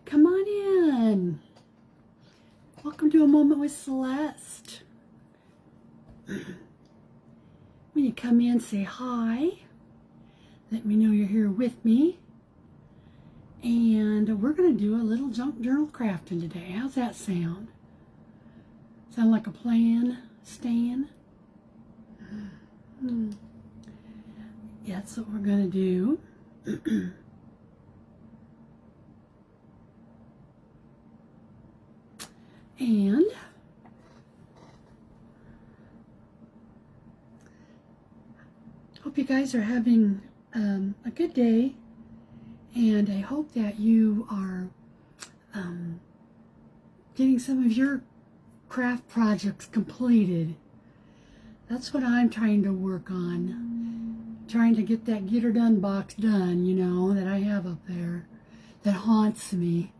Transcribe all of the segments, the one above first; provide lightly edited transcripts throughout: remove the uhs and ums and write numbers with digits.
Come on in. Welcome to A Moment with Celeste. When you come in, say hi. Let me know you're here with me. And we're going to do a little junk journal crafting today. How's that sound? Sound like a plan, Stan? Yeah, that's what we're going to do. And hope you guys are having a good day, and I hope that you are getting some of your craft projects completed. That's what I'm trying to work on, trying to get that Get Her Done box done, you know, that I have up there that haunts me.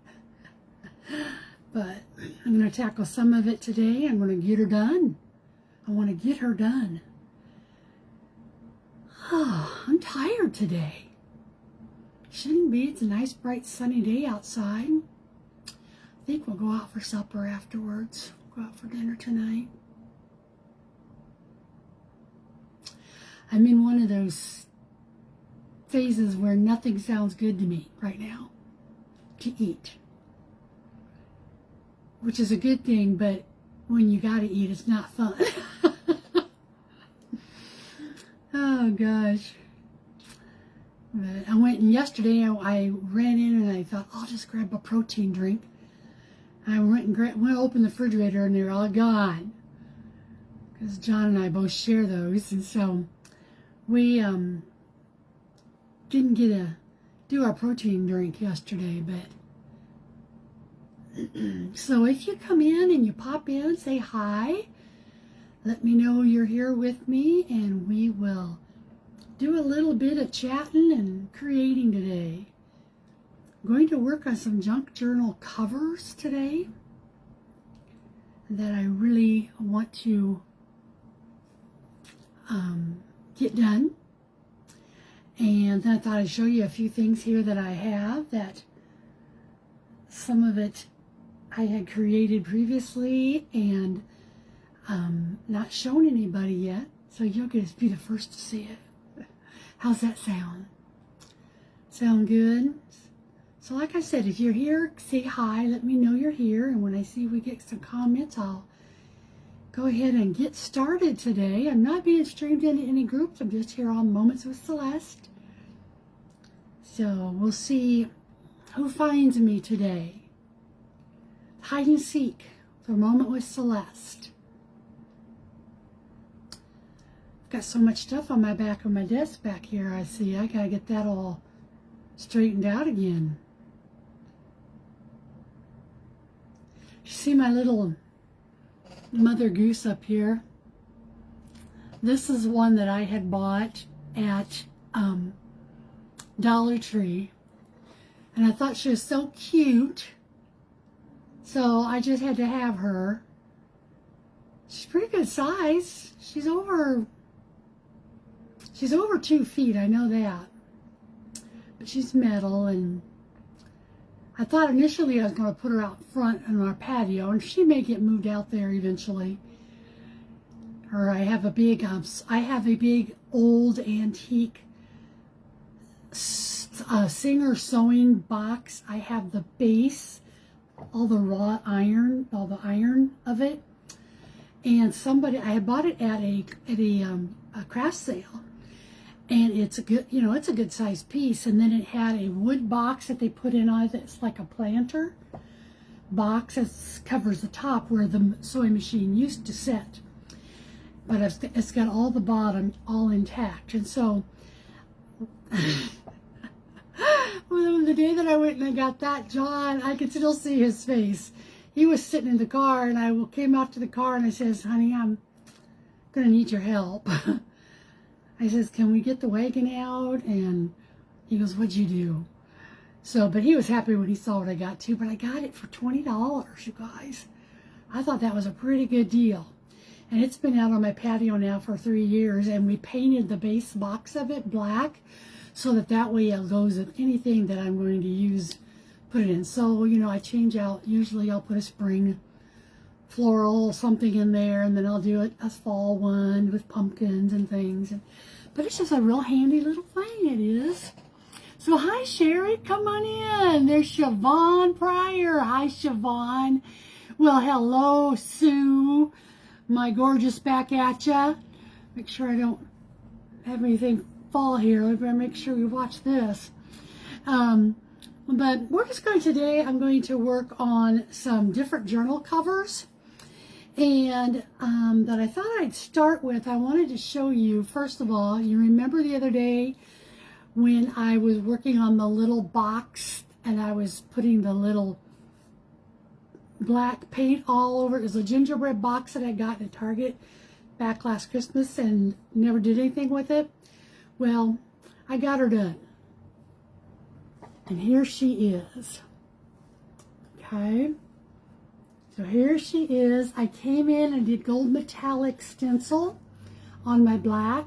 But I'm going to tackle some of it today. I'm going to get her done. I want to get her done. Oh, I'm tired today. Shouldn't be. It's a nice, bright, sunny day outside. I think we'll go out for supper afterwards. Go out for dinner tonight. I'm in one of those phases where nothing sounds good to me right now to eat. Which is a good thing, but when you gotta eat, it's not fun. Oh gosh. But I went in yesterday, I ran in and I thought, I'll just grab a protein drink. I went and opened the refrigerator and they're all gone. Because John and I both share those, and so we didn't get to do our protein drink yesterday, but so if you come in and you pop in, say hi, let me know you're here with me, and we will do a little bit of chatting and creating today. I'm going to work on some junk journal covers today that I really want to get done. And then I thought I'd show you a few things here that I have, that some of it I had created previously and not shown anybody yet, so you'll get to be the first to see it. How's that sound? Sound good? So like I said, if you're here, say hi, let me know you're here, and when I see we get some comments, I'll go ahead and get started today. I'm not being streamed into any groups, I'm just here on Moments with Celeste. So we'll see who finds me today. Hide and seek for A Moment with Celeste. I've got so much stuff on my back of my desk back here, I see. I gotta get that all straightened out again. You see my little mother goose up here? This is one that I had bought at Dollar Tree, and I thought she was so cute. So I just had to have her. She's pretty good size. She's over 2 feet, I know that. But she's metal, and I thought initially I was going to put her out front on our patio, and she may get moved out there eventually. Or I have a big old antique Singer sewing box. I have the base, all the raw iron, all the iron of it, and I had bought it at a craft sale, and it's a good, it's a good sized piece. And then it had a wood box that they put in on it. It's like a planter box that covers the top where the sewing machine used to sit, but it's got all the bottom all intact. And so well, the day that I went and I got that, John, I could still see his face. He was sitting in the car, and I came out to the car and I says, honey, I'm going to need your help. I says, can we get the wagon out? And he goes, what'd you do? So, but he was happy when he saw what I got too, but I got it for $20, you guys. I thought that was a pretty good deal. And it's been out on my patio now for 3 years, and we painted the base box of it black so that way it goes with anything that I'm going to use put it in. So, you know, I change out. Usually I'll put a spring floral something in there, and then I'll do a fall one with pumpkins and things. But it's just a real handy little thing, it is. So hi Sherry, come on in. There's Siobhan Pryor. Hi Siobhan. Well, hello Sue, my gorgeous, back at ya. Make sure I don't have anything fall here. I better make sure you watch this. But we're just going today, I'm going to work on some different journal covers. And that I thought I'd start with, I wanted to show you, first of all, you remember the other day when I was working on the little box and I was putting the little black paint all over. It was a gingerbread box that I got at Target back last Christmas and never did anything with it. Well, I got her done. And here she is. Okay. So here she is. I came in and did gold metallic stencil on my black.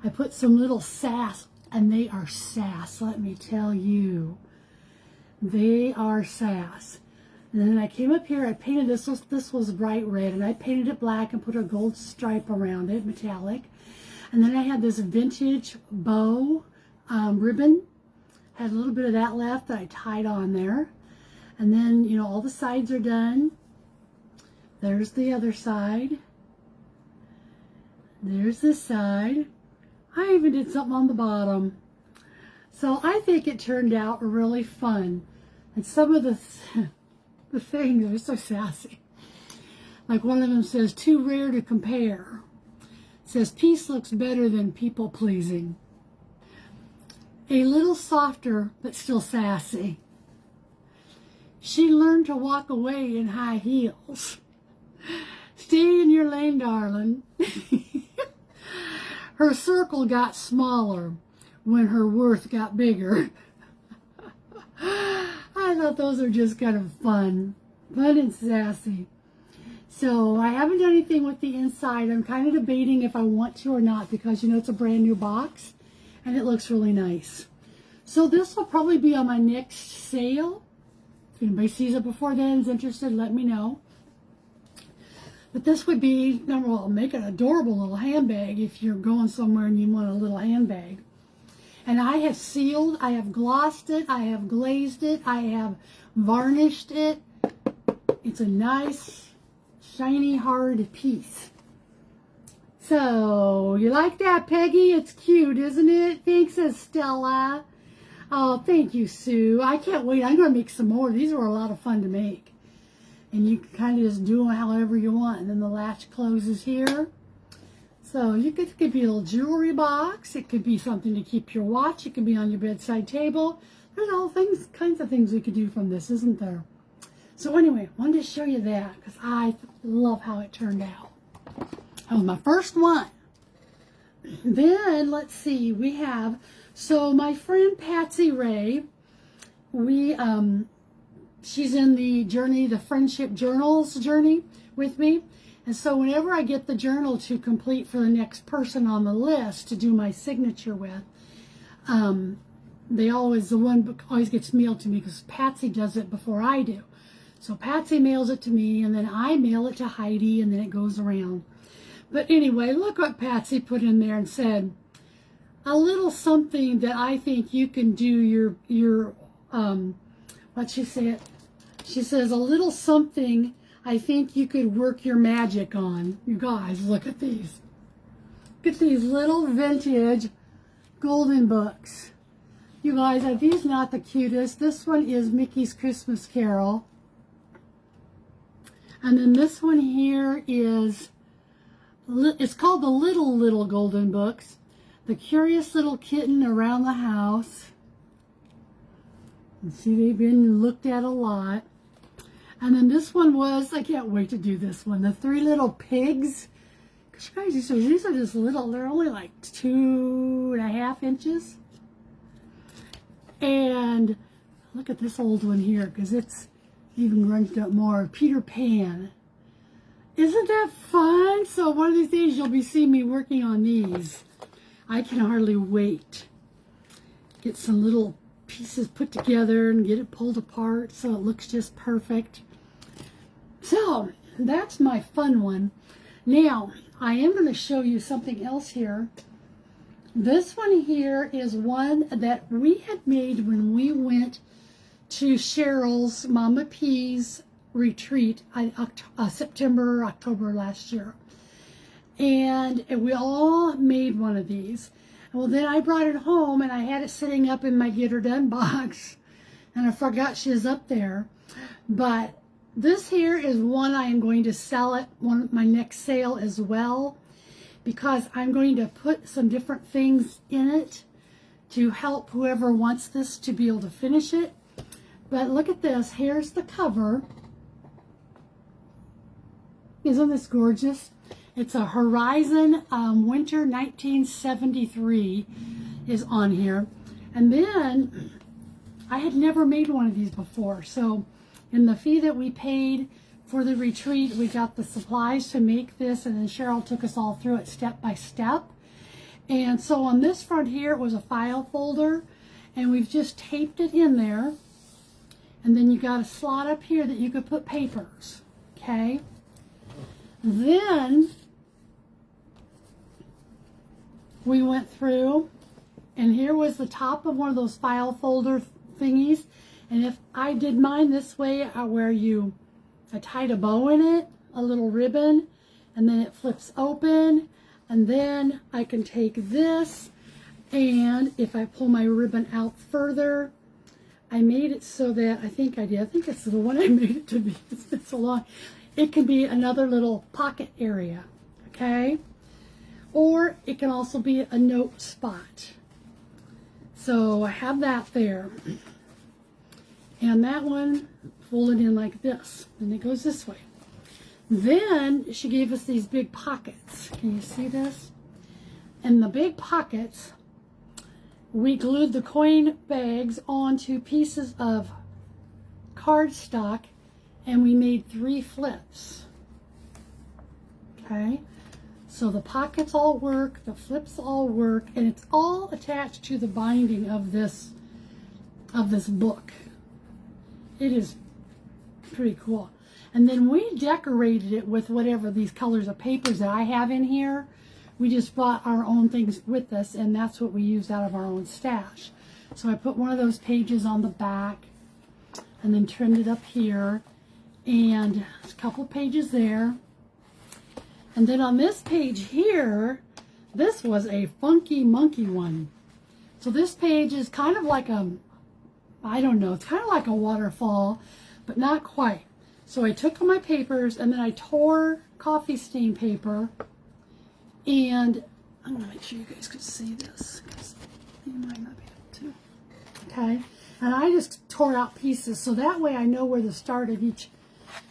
I put some little sass, and they are sass, let me tell you. They are sass. And then I came up here, I painted this was bright red, and I painted it black and put a gold stripe around it, metallic. And then I had this vintage bow ribbon. Had a little bit of that left that I tied on there. And then, you know, all the sides are done. There's the other side. There's this side. I even did something on the bottom. So I think it turned out really fun. And some of the things are so sassy. Like one of them says, too rare to compare. It says, peace looks better than people pleasing. A little softer, but still sassy. She learned to walk away in high heels. Stay in your lane, darling. Her circle got smaller when her worth got bigger. I thought those are just kind of fun and sassy. So I haven't done anything with the inside. I'm kind of debating if I want to or not because, you know, it's a brand new box and it looks really nice. So this will probably be on my next sale. If anybody sees it before then, is interested, let me know. But this would be, number one, make an adorable little handbag if you're going somewhere and you want a little handbag. And I have sealed, I have glossed it, I have glazed it, I have varnished it. It's a nice, shiny, hard piece. So, you like that, Peggy? It's cute, isn't it? Thanks, Estella. Oh, thank you, Sue. I can't wait. I'm going to make some more. These were a lot of fun to make. And you can kind of just do them however you want. And then the latch closes here. So it could be a little jewelry box. It could be something to keep your watch. It could be on your bedside table. There's all kinds of things we could do from this, isn't there? So anyway, I wanted to show you that because I love how it turned out. That was my first one. Then, let's see, we have... So my friend Patsy Ray, she's in the journey, the Friendship Journals journey with me. And so whenever I get the journal to complete for the next person on the list to do my signature with, the one always gets mailed to me because Patsy does it before I do. So Patsy mails it to me and then I mail it to Heidi and then it goes around. But anyway, look what Patsy put in there and said, a little something that I think you can do your what she said? She says, a little something I think you could work your magic on. You guys, look at these. Look at these little vintage golden books. You guys, are these not the cutest? This one is Mickey's Christmas Carol. And then this one here is, it's called the Little Golden Books. The Curious Little Kitten Around the House. And see, they've been looked at a lot. And then this one was, I can't wait to do this one, the Three Little Pigs. Because you guys, these are just little, they're only like 2.5 inches. And look at this old one here, because it's even grunged up more. Peter Pan. Isn't that fun? So one of these days you'll be seeing me working on these. I can hardly wait. Get some little pieces put together and get it pulled apart so it looks just perfect. So that's my fun one. Now I am going to show you something else here. This one here is one that we had made when we went to Cheryl's Mama P's retreat September, October last year. And we all made one of these. Well, then I brought it home and I had it sitting up in my Get Her Done box. And I forgot she was up there. But this here is one I am going to sell at my next sale as well, because I'm going to put some different things in it to help whoever wants this to be able to finish it. But look at this. Here's the cover. Isn't this gorgeous? It's a Horizon Winter 1973 is on here. And then I had never made one of these before. So in the fee that we paid for the retreat, we got the supplies to make this, and then Cheryl took us all through it step by step. And so on this front here, it was a file folder, and we've just taped it in there. And then you got a slot up here that you could put papers, okay? Then we went through, and here was the top of one of those file folder thingies. And if I did mine this way, where I tied a bow in it, a little ribbon, and then it flips open, and then I can take this, and if I pull my ribbon out further, I made it so that, I think it's the one I made it to be, it's been so long, it can be another little pocket area, okay? Or it can also be a note spot. So I have that there. And that one folded in like this, and it goes this way. Then she gave us these big pockets. Can you see this? And the big pockets, we glued the coin bags onto pieces of cardstock, and we made 3 flips. Okay, so the pockets all work, the flips all work, and it's all attached to the binding of this book. It is pretty cool. And then we decorated it with whatever these colors of papers that I have in here. We just brought our own things with us, and that's what we used out of our own stash. So I put one of those pages on the back and then trimmed it up here, and a couple pages there. And then on this page here, this was a funky monkey one. So this page is kind of like I don't know, it's kind of like a waterfall, but not quite. So I took my papers and then I tore coffee stain paper, and I'm going to make sure you guys can see this because you might not be able to. Okay, and I just tore out pieces so that way I know where the start of each,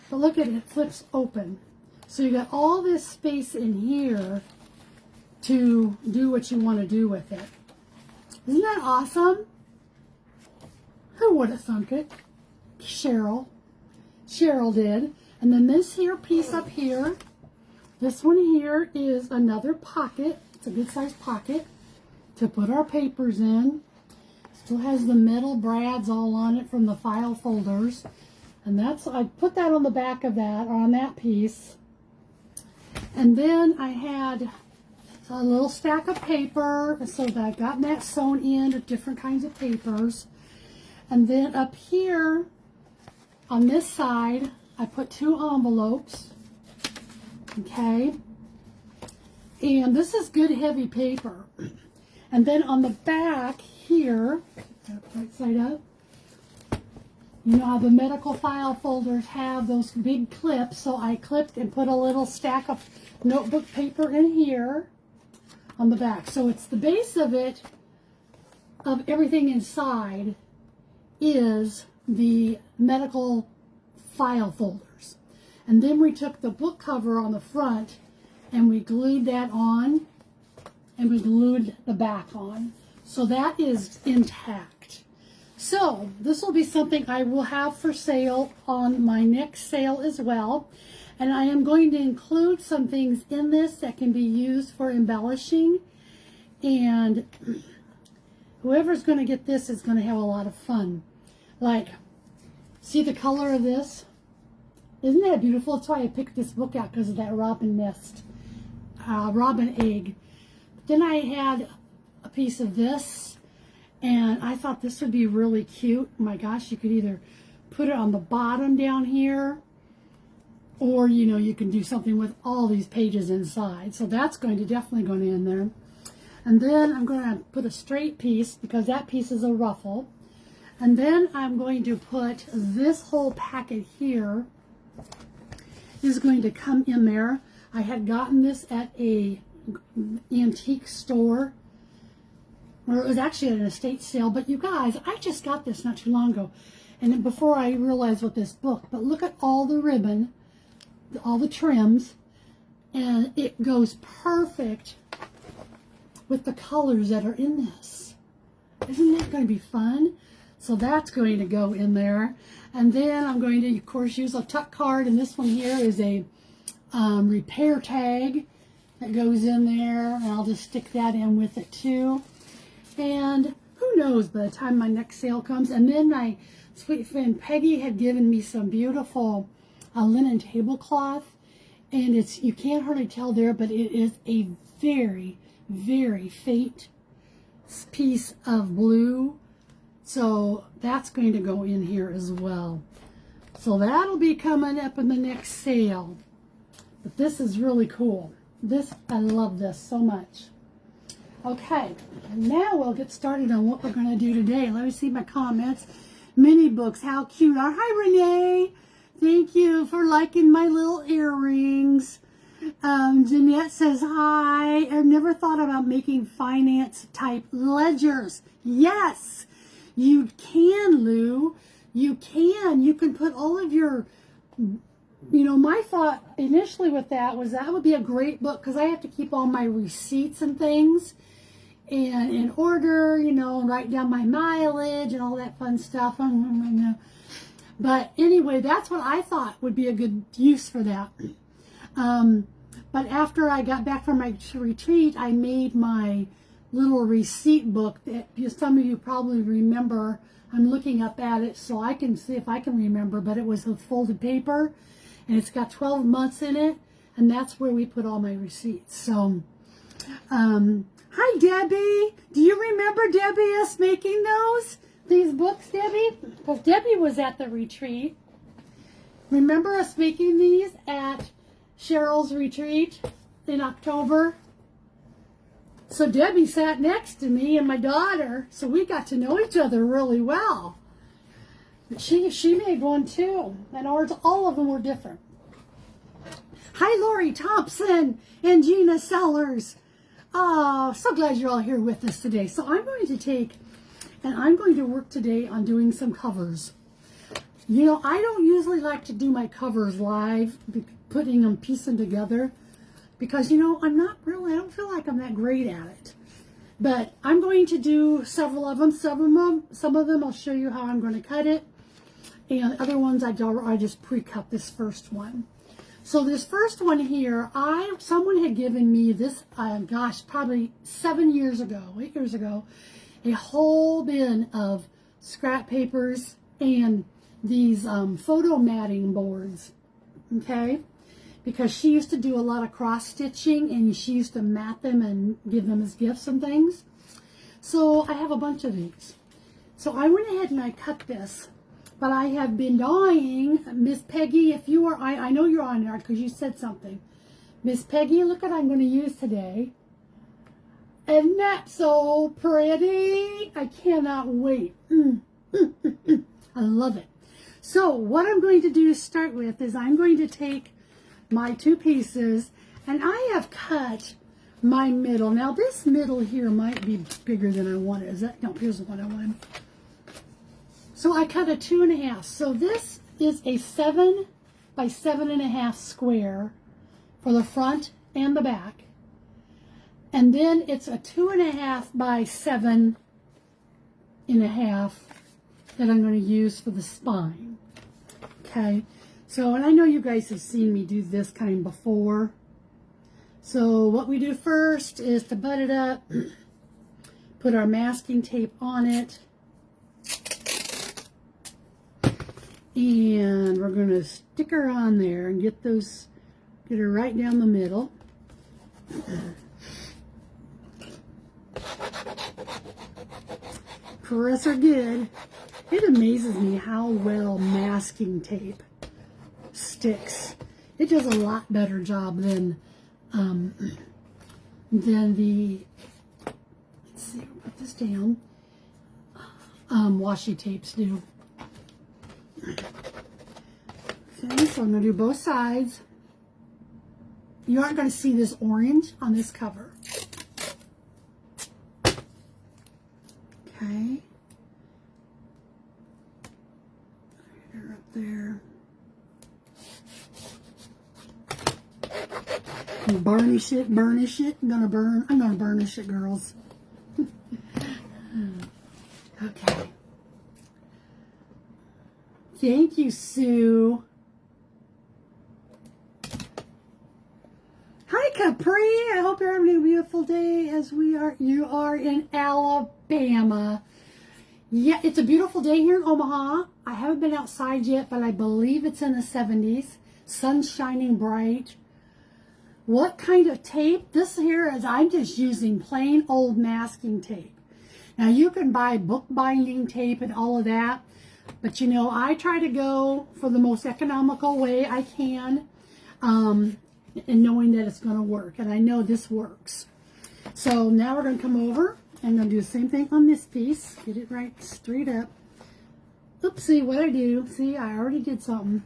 but look at it, it flips open. So you got all this space in here to do what you want to do with it. Isn't that awesome? Who would have thunk it? Cheryl. Cheryl did. And then this here piece up here, this one here is another pocket. It's a good sized pocket to put our papers in. Still has the metal brads all on it from the file folders. And I put that on the back of that, on that piece. And then I had a little stack of paper, so that I've gotten that sewn in with different kinds of papers. And then up here on this side, I put 2 envelopes. Okay. And this is good heavy paper. And then on the back here, right side up, you know how the medical file folders have those big clips, so I clipped and put a little stack of notebook paper in here on the back. So it's the base of it, of everything inside, is the medical file folders. And then we took the book cover on the front and we glued that on, and we glued the back on. So that is intact. So this will be something I will have for sale on my next sale as well. And I am going to include some things in this that can be used for embellishing. And whoever's going to get this is going to have a lot of fun. Like, see the color of this? Isn't that beautiful? That's why I picked this book out, because of that robin nest, robin egg. Then I had a piece of this, and I thought this would be really cute. Oh my gosh, you could either put it on the bottom down here, or, you know, you can do something with all these pages inside. So that's definitely going in there. And then I'm going to put a straight piece, because that piece is a ruffle. And then I'm going to put this whole packet here is going to come in there. I had gotten this at a antique store, or it was actually at an estate sale. But you guys, I just got this not too long ago, and before I realized what this book. But look at all the ribbon, all the trims, and it goes perfect with the colors that are in this. Isn't that going to be fun? So that's going to go in there. And then I'm going to, of course, use a tuck card. And this one here is a repair tag that goes in there. And I'll just stick that in with it too. And who knows by the time my next sale comes. And then my sweet friend Peggy had given me some beautiful linen tablecloth. And it's, you can't hardly tell there, but it is a very, very faint piece of blue. So that's going to go in here as well. So that'll be coming up in the next sale. But this is really cool. This, I love this so much. Okay, now we'll get started on what we're going to do today. Let me see my comments. Mini books, how cute are. Hi, Renee. Thank you for liking my little earrings. Jeanette says, hi. I've never thought about making finance type ledgers. Yes. You can, Lou. You can. You can put all of your, you know, my thought initially with that was that would be a great book, because I have to keep all my receipts and things and in order, you know, and write down my mileage and all that fun stuff. But anyway, that's what I thought would be a good use for that. But after I got back from my retreat, I made my little receipt book that some of you probably remember. I'm looking up at it so I can see if I can remember, but it was a folded paper, and it's got 12 months in it, and that's where we put all my receipts. So, hi Debbie. Do you remember Debbie, us making these books, Debbie? Because Debbie was at the retreat. Remember us making these at Cheryl's retreat in October? So Debbie sat next to me and my daughter, so we got to know each other really well. She made one too, and ours, all of them were different. Hi, Lori Thompson and Gina Sellers. Oh, so glad you're all here with us today. So I'm going to work today on doing some covers. You know, I don't usually like to do my covers live, piecing together. Because, you know, I don't feel like I'm that great at it. But I'm going to do several of them. Some of them I'll show you how I'm going to cut it. And other ones I just pre-cut this first one. So this first one here, someone had given me this, gosh, probably 8 years ago, a whole bin of scrap papers and these photo matting boards. Okay? Because she used to do a lot of cross-stitching, and she used to mat them and give them as gifts and things. So I have a bunch of these. So I went ahead and I cut this. But I have been dying. Miss Peggy, if you are, I know you're on there because you said something. Miss Peggy, look what I'm going to use today. Isn't that so pretty? I cannot wait. I love it. So what I'm going to do to start with is I'm going to take my 2 pieces, and I have cut my middle. Now this middle here might be bigger than I wanted. No, here's the one I wanted. So I cut a 2.5. So this is a 7 by 7.5 square for the front and the back. And then it's a 2.5 by 7.5 that I'm going to use for the spine. Okay. So, and I know you guys have seen me do this kind before. So what we do first is to butt it up, put our masking tape on it. And we're going to stick her on there and get her right down the middle. Press her good. It amazes me how well masking tape sticks. It does a lot better job than the, let's see, we'll put this down, washi tapes do. Okay, so I'm going to do both sides. You aren't going to see this orange on this cover. Okay. Get her up there. Burnish it, burnish it. I'm gonna burnish it, girls. Okay. Thank you, Sue. Hi, Capri. I hope you're having a beautiful day as you are in Alabama. Yeah, it's a beautiful day here in Omaha. I haven't been outside yet, but I believe it's in the 70s. Sun's shining bright. What kind of tape? This here is, I'm just using plain old masking tape. Now you can buy bookbinding tape and all of that, but you know, I try to go for the most economical way I can, and knowing that it's going to work, and I know this works. So now we're going to come over and I'm going to do the same thing on this piece. Get it right straight up. Oopsie, what I do? See, I already did something.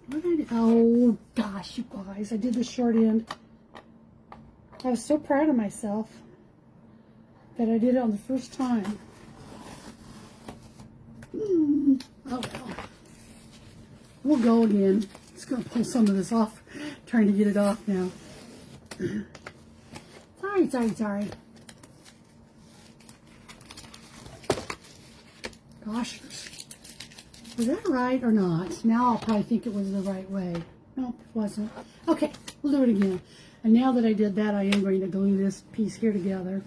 What did I do? Oh gosh, you guys, I did the short end. I was so proud of myself that I did it on the first time. Oh well. We'll go again. Just gonna pull some of this off. Trying to get it off now. Sorry. Gosh. Was that right or not? Now I'll probably think it was the right way. Nope, it wasn't. Okay, we'll do it again. And now that I did that, I am going to glue this piece here together.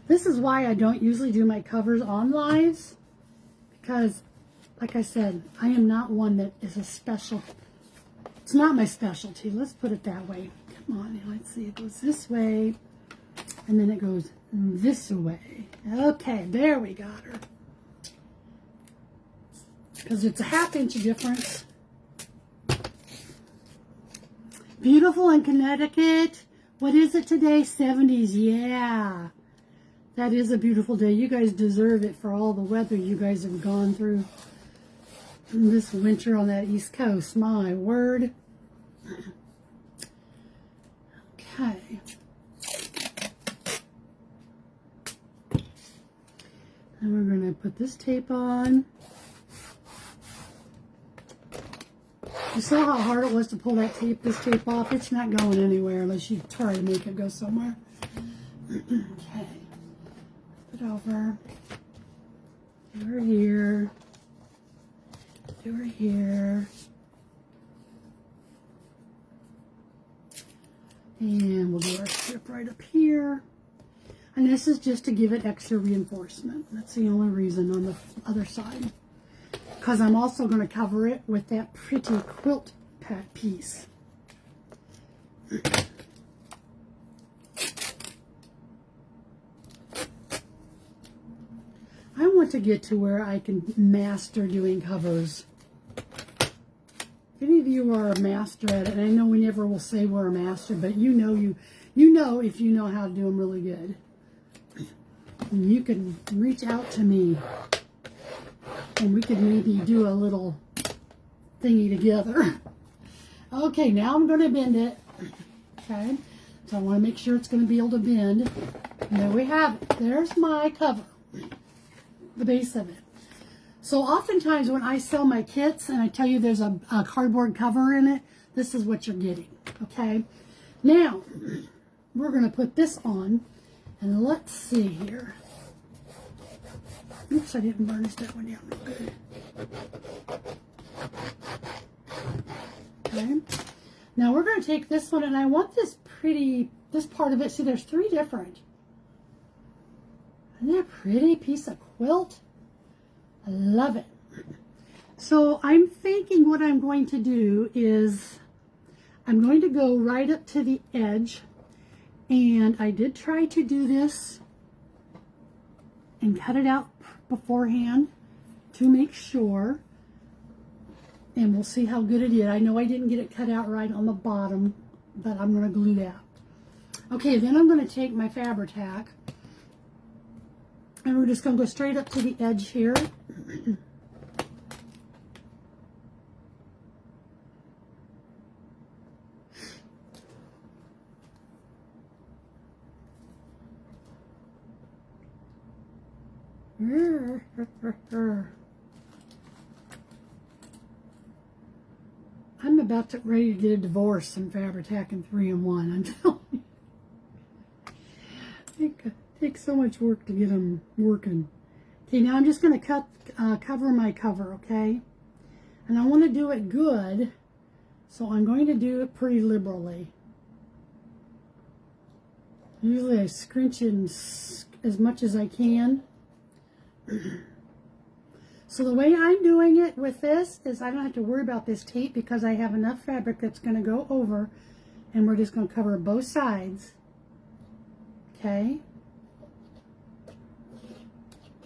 This is why I don't usually do my covers on lives, because, like I said, I am not one that is a special. It's not my specialty. Let's put it that way. Come on, now, let's see. It goes this way, and then it goes this way. Okay, there we got her. Because it's a ½ inch difference. Beautiful in Connecticut. What is it today? 70s. Yeah. That is a beautiful day. You guys deserve it for all the weather you guys have gone through this winter on that East Coast. My word. Okay. And we're going to put this tape on. You saw how hard it was to pull this tape off? It's not going anywhere unless you try to make it go somewhere. Okay. Put it over. Do her here. Do her here. And we'll do our strip right up here. And this is just to give it extra reinforcement. That's the only reason on the other side. Because I'm also going to cover it with that pretty quilt pad piece. I want to get to where I can master doing covers. If any of you are a master at it, and I know we never will say we're a master, but you know if you know how to do them really good. And you can reach out to me. And we could maybe do a little thingy together. Okay, now I'm going to bend it. Okay, so I want to make sure it's going to be able to bend. And there we have it. There's my cover, the base of it. So oftentimes when I sell my kits and I tell you there's a cardboard cover in it, this is what you're getting. Okay, now we're going to put this on, and let's see here. Oops, I didn't burnish that one down real good. Okay. Now we're going to take this one, and I want this part of it. See, there's 3 different Isn't that a pretty piece of quilt? I love it. So I'm thinking what I'm going to do is I'm going to go right up to the edge, and I did try to do this and cut it out beforehand to make sure, and we'll see how good it is. I know I didn't get it cut out right on the bottom, but I'm going to glue that. Okay, then I'm going to take my Fabri-Tac, and we're just going to go straight up to the edge here. I'm about to ready to get a divorce in Fabri-Tac and 3-in-1. I'm telling you. It takes so much work to get them working. Okay, now I'm just going to cover my cover, okay? And I want to do it good, so I'm going to do it pretty liberally. Usually I scrunch it as much as I can. So the way I'm doing it with this is I don't have to worry about this tape because I have enough fabric that's going to go over, and we're just going to cover both sides. Okay?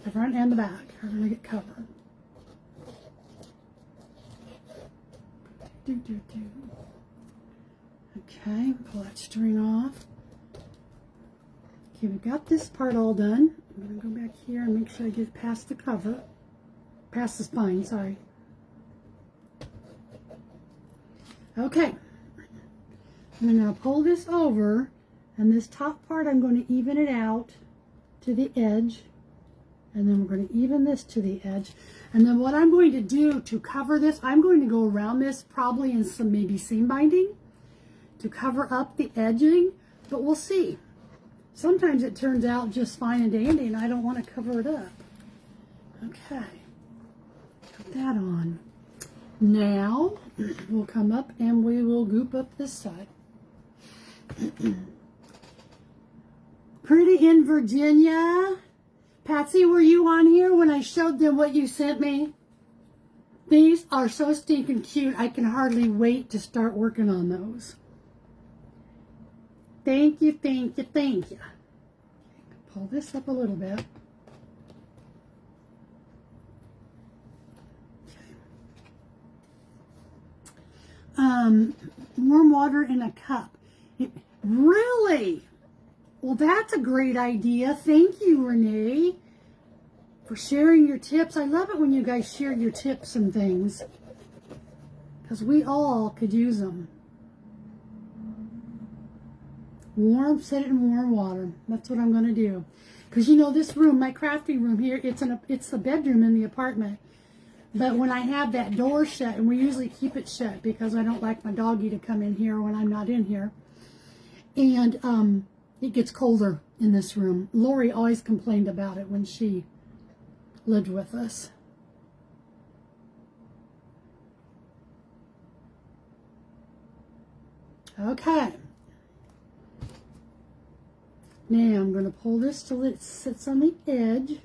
The front and the back are going to get covered. Okay, pull that string off. Okay, we got this part all done. I'm going to go back here and make sure I get past the cover. Past the spine, sorry. Okay. I'm going to pull this over, and this top part I'm going to even it out to the edge. And then we're going to even this to the edge. And then what I'm going to do to cover this, I'm going to go around this probably in some maybe seam binding to cover up the edging, but we'll see. Sometimes it turns out just fine and dandy, and I don't want to cover it up. Okay, put that on. Now we'll come up and we will goop up this side. Pretty in Virginia. Patsy, were you on here when I showed them what you sent me? These are so stinking cute. I can hardly wait to start working on those. Thank you, thank you, thank you. Pull this up a little bit. Okay. Warm water in a cup. Really? Well, that's a great idea. Thank you, Renee, for sharing your tips. I love it when you guys share your tips and things, because we all could use them. Set it in warm water. That's what I'm going to do. Because you know, this room, my crafting room here, it's the bedroom in the apartment. But when I have that door shut, and we usually keep it shut because I don't like my doggy to come in here when I'm not in here. And it gets colder in this room. Lori always complained about it when she lived with us. Okay. Now I'm going to pull this till it sits on the edge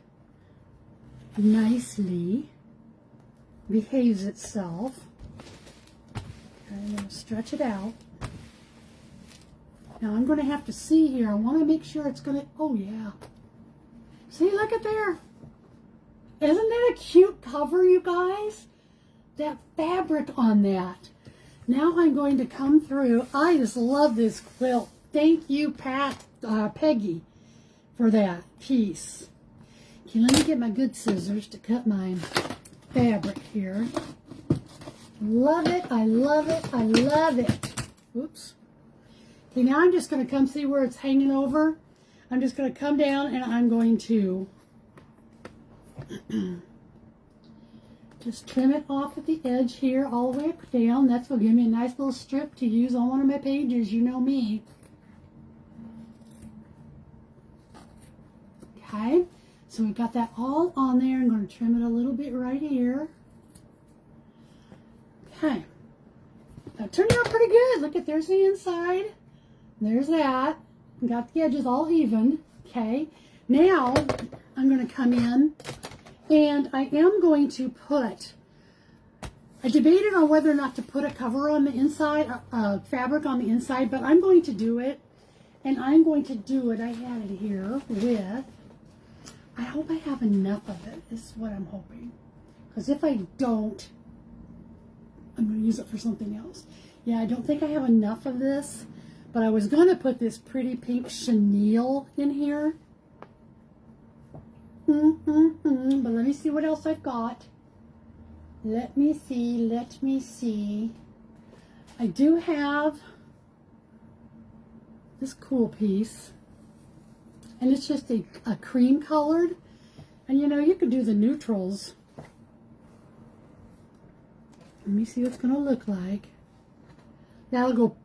nicely, behaves itself. Okay, I'm going to stretch it out. Now I'm going to have to see here. I want to make sure it's going to, oh yeah. See, look at there. Isn't that a cute cover, you guys? That fabric on that. Now I'm going to come through. I just love this quilt. Thank you, Peggy, for that piece. Okay, let me get my good scissors to cut my fabric here. Love it, I love it, I love it. Oops. Okay, now I'm just going to come see where it's hanging over. I'm just going to come down and I'm going to just trim it off at the edge here all the way down. That's going to give me a nice little strip to use on one of my pages. You know me. Okay, so we've got that all on there. I'm going to trim it a little bit right here. Okay, that turned out pretty good. Look at, there's the inside. There's that. Got the edges all even. Okay, Now I'm going to come in and I am going to put, I debated on whether or not to put a cover on the inside, fabric on the inside, but I'm going to do it. And I'm going to do it, I had it here with, I hope I have enough of it, is what I'm hoping. Because if I don't, I'm going to use it for something else. Yeah, I don't think I have enough of this, but I was going to put this pretty pink chenille in here. But let me see what else I've got. Let me see. I do have this cool piece, and it's just a cream colored, and you know, you could do the neutrals. Let me see what it's gonna look like. That'll go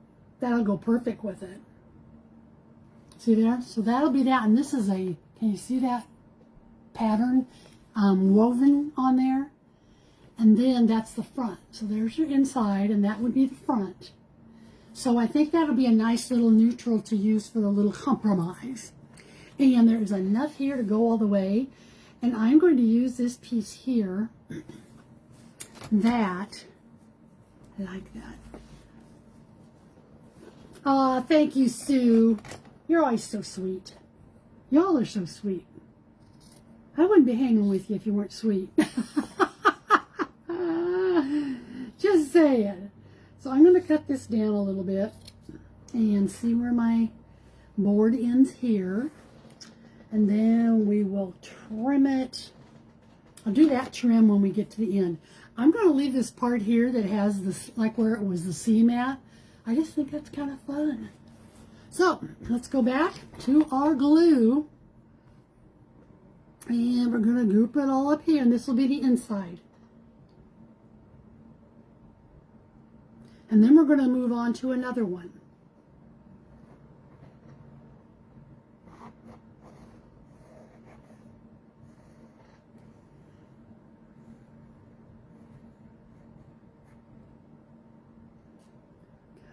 perfect with it. See there? So that'll be that, and this is a, can you see that pattern woven on there? And then that's the front. So there's your inside, and that would be the front. So I think that'll be a nice little neutral to use for the little compromise. And there's enough here to go all the way. And I'm going to use this piece here that, I like that. Aw, thank you, Sue. You're always so sweet. Y'all are so sweet. I wouldn't be hanging with you if you weren't sweet. Just saying. So I'm going to cut this down a little bit and see where my board ends here. And then we will trim it. I'll do that trim when we get to the end. I'm going to leave this part here that has this, like where it was the seam at. I just think that's kind of fun. So let's go back to our glue. And we're going to group it all up here. And this will be the inside. And then we're going to move on to another one.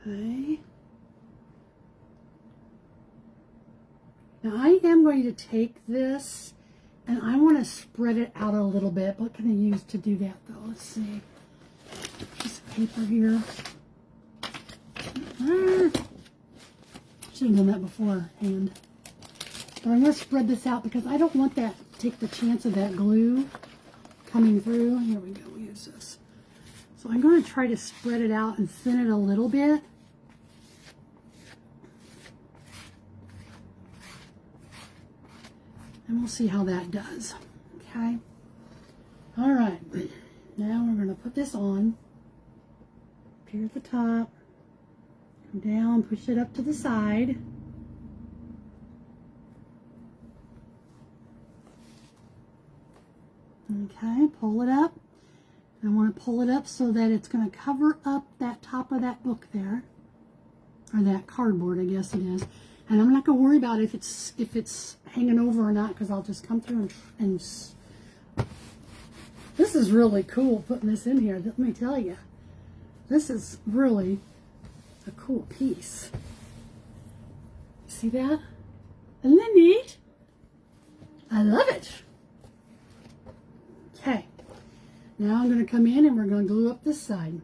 Okay. Now I am going to take this and I want to spread it out a little bit. What can I use to do that though? Let's see. Piece of paper here. Should have done that beforehand. But I'm going to spread this out because I don't want that, take the chance of that glue coming through. Here we go, we'll use this. So I'm going to try to spread it out and thin it a little bit. And we'll see how that does. Okay. All right. Now we're going to put this on. Up here at the top. Come down, push it up to the side. Okay, pull it up. I want to pull it up so that it's going to cover up that top of that book there. Or that cardboard, I guess it is. And I'm not going to worry about if it's hanging over or not, because I'll just come through and this is really cool putting this in here. Let me tell you. This is really a cool piece. See that? Isn't that neat? I love it. Okay. Now I'm going to come in and we're going to glue up this side.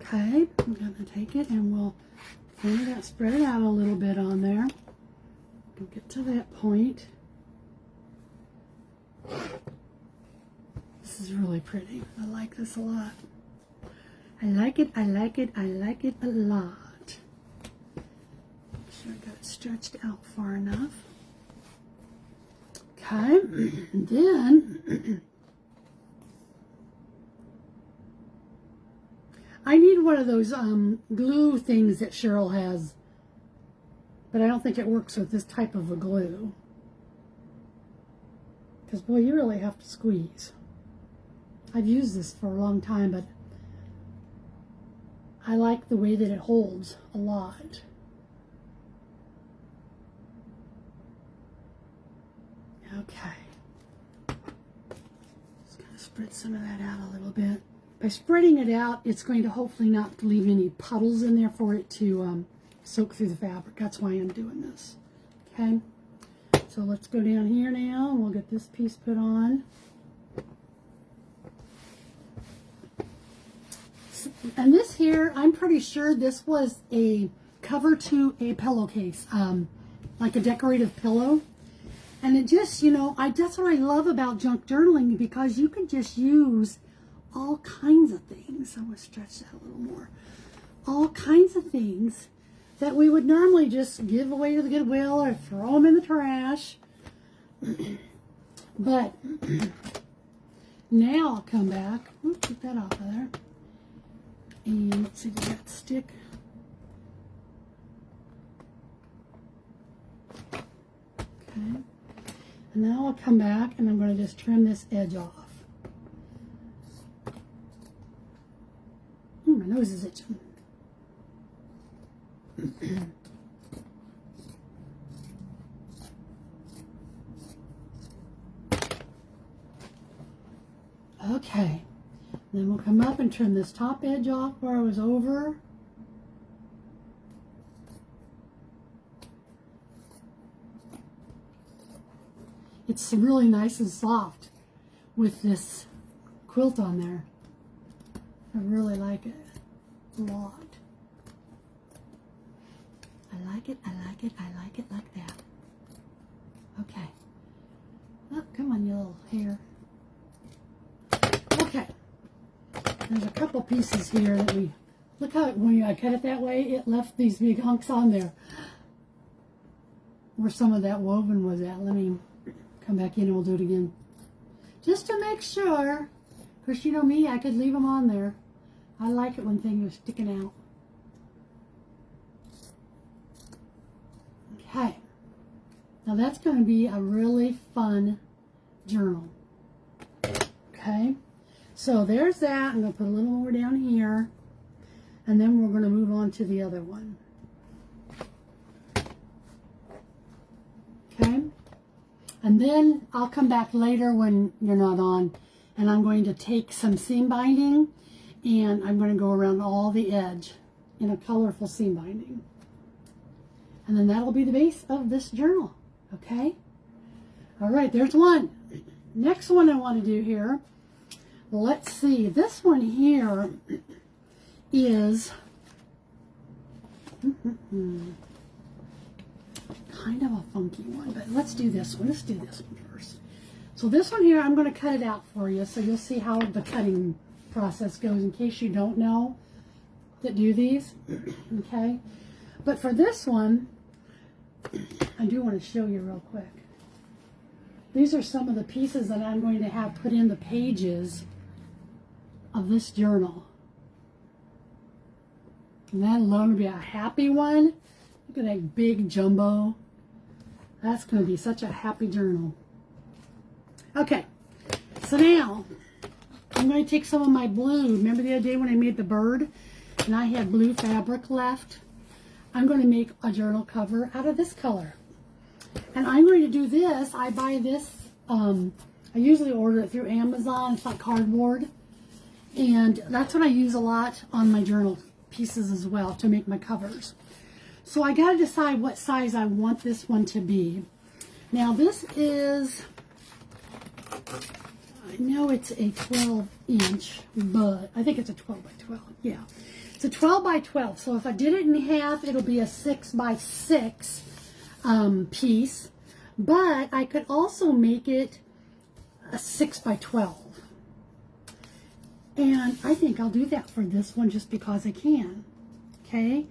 Okay, I'm going to take it and we'll spread it out a little bit on there. We'll get to that point. This is really pretty. I like this a lot. I like it, I like it, I like it a lot. Make sure I got it stretched out far enough. Okay, and then I need one of those glue things that Cheryl has, but I don't think it works with this type of a glue. Because, boy, you really have to squeeze. I've used this for a long time, but I like the way that it holds a lot. Okay. Just kind of spread some of that out a little bit. By spreading it out, it's going to hopefully not leave any puddles in there for it to soak through the fabric. That's why I'm doing this. Okay, so let's go down here now and we'll get this piece put on. And this here, I'm pretty sure this was a cover to a pillowcase, like a decorative pillow. And it just, you know, that's what I love about junk journaling, because you can just use all kinds of things. I'm going to stretch that a little more. All kinds of things that we would normally just give away to the Goodwill or throw them in the trash. But now I'll come back. Oops, get that off of there. And let's see, does that stick? Okay. And now I'll come back and I'm going to just trim this edge off. My nose is itching. Okay. Then we'll come up and trim this top edge off where I was over. It's really nice and soft with this quilt on there. I really like it a lot. I like it, I like it, I like it like that. Okay. Oh, come on, you little hair. Okay. There's a couple pieces here that we... Look how, when I cut it that way, it left these big hunks on there. Where some of that woven was at. Let me come back in and we'll do it again. Just to make sure. Because you know me, I could leave them on there. I like it when things are sticking out. Okay. Now that's going to be a really fun journal. Okay. So there's that. I'm going to put a little more down here. And then we're going to move on to the other one. Okay. And then I'll come back later when you're not on. And I'm going to take some seam binding. And I'm going to go around all the edge in a colorful seam binding. And then that'll be the base of this journal. Okay? All right, there's one. Next one I want to do here. Let's see. This one here is kind of a funky one. But let's do this one. Let's do this one first. So this one here, I'm going to cut it out for you so you'll see how the cutting process goes in case you don't know that do these. Okay, but for this one I do want to show you real quick. These are some of the pieces that I'm going to have put in the pages of this journal, and that'll going to be a happy one. Look at that big jumbo. That's going to be such a happy journal. Okay, so now I'm going to take some of my blue. Remember the other day when I made the bird and I had blue fabric left? I'm going to make a journal cover out of this color. And I'm going to do this. I buy this, I usually order it through Amazon. It's like cardboard. And that's what I use a lot on my journal pieces as well to make my covers. So I got to decide what size I want this one to be. Now this is... I know it's a 12 inch, but I think it's a 12 by 12. Yeah, it's a 12 by 12. So if I did it in half, it'll be a 6 by 6 piece. But I could also make it a 6 by 12. And I think I'll do that for this one just because I can. Okay,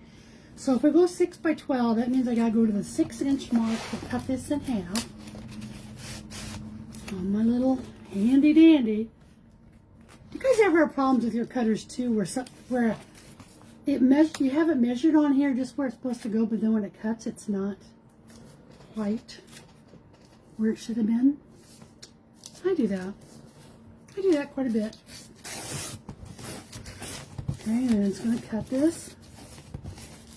so if we go 6 by 12, that means I gotta go to the 6 inch mark to cut this in half on my little handy dandy. Do you guys ever have problems with your cutters too, where you have it measured on here just where it's supposed to go, but then when it cuts, it's not quite where it should have been? I do that. I do that quite a bit. Okay, and it's going to cut this.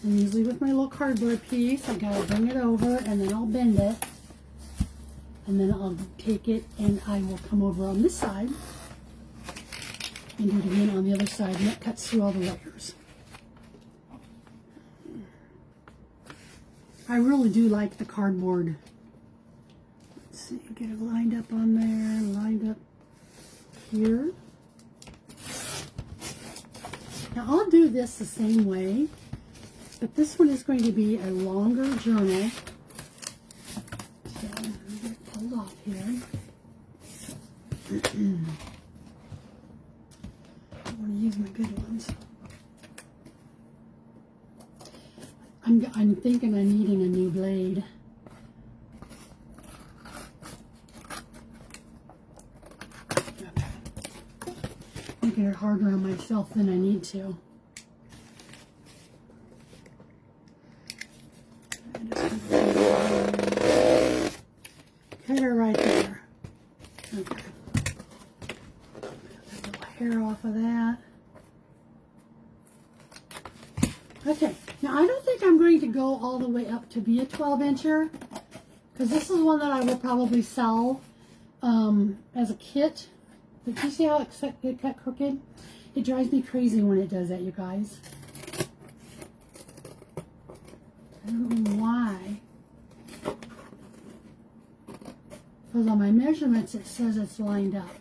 And usually with my little cardboard piece, I gotta bring it over and then I'll bend it. And then I'll take it and I will come over on this side and do it again on the other side, and that cuts through all the layers. I really do like the cardboard. Let's see, get it lined up on there, lined up here. Now I'll do this the same way, but this one is going to be a longer journal. So I'm going to get it pulled off here. I want to use my good ones. I'm thinking I'm needing a new blade. Okay. Making it harder on myself than I need to. Cut her right there. Okay. A little hair off of that. Okay, now I don't think I'm going to go all the way up to be a 12-incher, because this is one that I will probably sell as a kit. But you see how it cut crooked? It drives me crazy when it does that, you guys. I don't know why. Because on my measurements it says it's lined up.